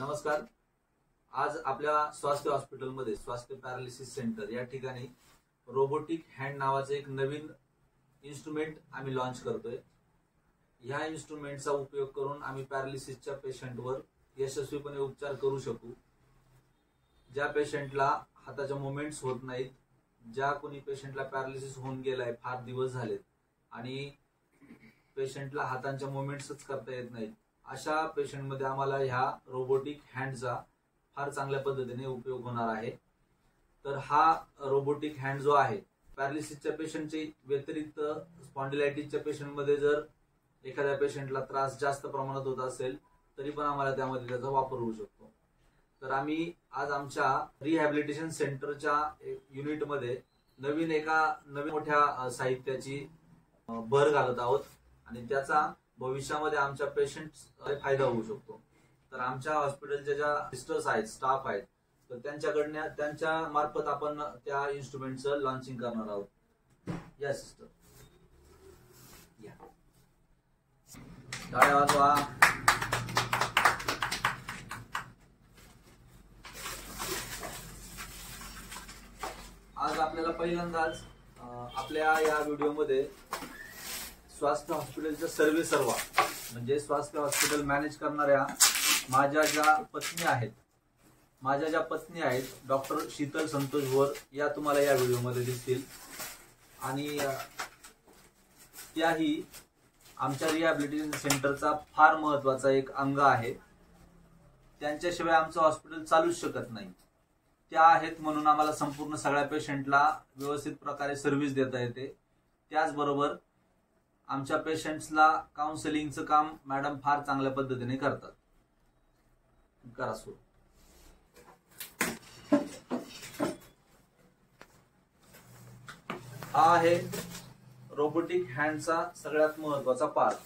नमस्कार। आज आपल्या स्वास्थ्य हॉस्पिटलमध्ये स्वास्थ्य पॅरालिसिस सेंटर या ठिकाणी रोबोटिक हँड नावाचे एक नवीन इन्स्ट्रुमेंट आम्ही लॉन्च करतोय। ह्या इन्स्ट्रुमेंटचा उपयोग करून आम्ही पॅरालिसिसच्या पेशंटवर यशस्वीपणे उपचार करू शकू। ज्या पेशंटला हाताच्या मुवमेंट्स होत नाहीत, ज्या कोणी पेशंटला पॅरालिसिस होऊन गेलाय, फार दिवस झालेत आणि पेशंटला हातांच्या मुवमेंट्सच करता येत नाहीत, अशा पेशंटमध्ये आम्हाला ह्या रोबोटिक हँडचा फार चांगल्या पद्धतीने उपयोग होणार आहे। तर हा रोबोटिक हँड जो आहे, पॅरालिसिसच्या पेशंटचे व्यतिरिक्त स्पॉन्डिलायटिसच्या पेशंटमध्ये जर एखाद्या पेशंटला त्रास जास्त प्रमाणात होत असेल तरी पण आम्हाला त्यामध्ये त्याचा वापर होऊ शकतो। तर आम्ही आज आमच्या रिहॅबिलिटेशन सेंटरच्या युनिटमध्ये नवीन मोठ्या साहित्याची भर घालत आहोत आणि त्याचा भविष्यामध्ये आमच्या पेशंट्स फायदा होऊ शकतो। तर आमच्या हॉस्पिटलच्या ज्या सिस्टर्स आहेत, स्टाफ आहेत, तर त्यांच्या मार्फत आपण त्या इन्स्ट्रुमेंटचं लॉन्चिंग करणार आहोत। या सिस्टर या टाळ्या वाजवा। आज आपल्याला पहिल्यांदाच आपल्या या व्हिडिओमध्ये स्वास्थ्य हॉस्पिटलच्या सर्वा म्हणजे स्वास्थ्य हॉस्पिटल मॅनेज करणाऱ्या माझ्या ज्या पत्नी आहेत डॉक्टर शीतल संतोष भोर, या तुम्हाला या व्हिडिओमध्ये दिसतील आणि त्याही आमच्या रिहॅबिलिटेशन सेंटरचा फार महत्वाचा एक अंग आहे। त्यांच्याशिवाय आमचं हॉस्पिटल चालूच शकत नाही। त्या आहेत म्हणून आम्हाला संपूर्ण सगळ्या पेशंटला व्यवस्थित प्रकारे सर्व्हिस देता येते। त्याचबरोबर आमच्या पेशंट्सला काउन्सिलिंगचं काम मॅडम फार चांगल्या पद्धतीने करतात। करा सुरू। हा आहे रोबोटिक हँडचा सगळ्यात महत्वाचा पार्ट।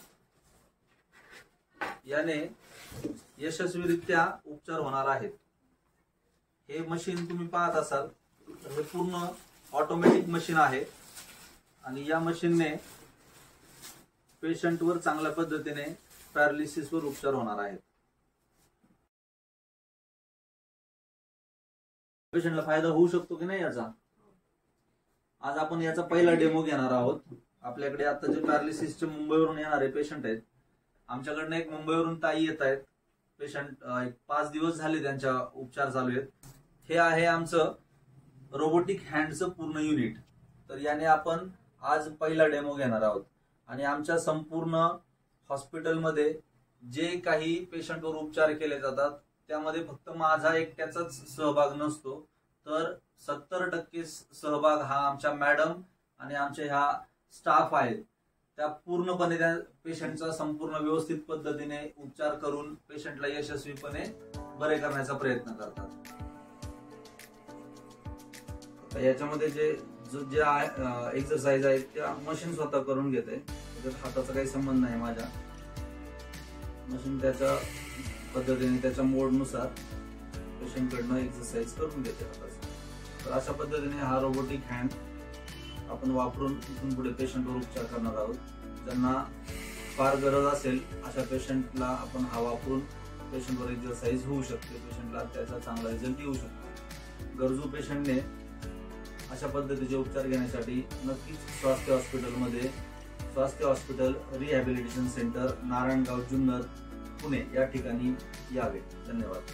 याने यशस्वीरित्या उपचार होणार आहेत। हे मशीन तुम्ही पाहत असाल तर हे पूर्ण ऑटोमॅटिक मशीन आहे आणि या मशीनने पेशंटवर चांगल्या पद्धतीने पॅरालिसिसवर उपचार होणार आहेत। पेशंटला फायदा होऊ शकतो की नाही याचा? आज आपण याचा पहिला डेमो घेणार आहोत। आपल्याकडे आता जे पॅरालिसिसचे मुंबईवरून येणारे पेशंट आहेत, आमच्याकडनं एक मुंबईवरून ताई येत आहेत। पेशंट 5 दिवस झाले त्यांच्या उपचार चालू आहेत। हे आहे आमचं रोबोटिक हँडचं पूर्ण युनिट। तर याने आपण आज पहिला डेमो घेणार आहोत आणि आमच्या संपूर्ण हॉस्पिटलमध्ये जे काही पेशंटवर उपचार केले जातात त्यामध्ये फक्त माझा एकट्याचाच सहभाग नसतो, तर 70% सहभाग हा आमच्या मॅडम आणि आमच्या ह्या स्टाफ आहेत, त्या पूर्णपणे त्या पेशंटचा संपूर्ण व्यवस्थित पद्धतीने उपचार करून पेशंटला यशस्वीपणे बरे करण्याचा प्रयत्न करतात। याच्यामध्ये जे एक्सरसाइज आहेत त्या मशीन स्वतः करून घेते, हाताचा काही संबंध नाही माझ्या। मशीन त्याच्या पद्धतीने त्याच्या मोडनुसार पेशंटकडनं एक्सरसाइज करून घेते हाताचा। तर अशा पद्धतीने हा रोबोटिक हँड आपण वापरून इथून पुढे पेशंटवर उपचार करणार आहोत। ज्यांना फार गरज असेल अशा पेशंटला आपण हा वापरून पेशंटवर एक्सरसाइज होऊ शकते, पेशंटला त्याचा चांगला रिझल्ट येऊ शकतो। गरजू पेशंटने अशा पद्धतीचे उपचार घेण्यासाठी नक्कीच स्वास्थ्य hospital rehabilitation centre, Narayangaon, Junnar, Pune या ठिकाणी यावे। धन्यवाद।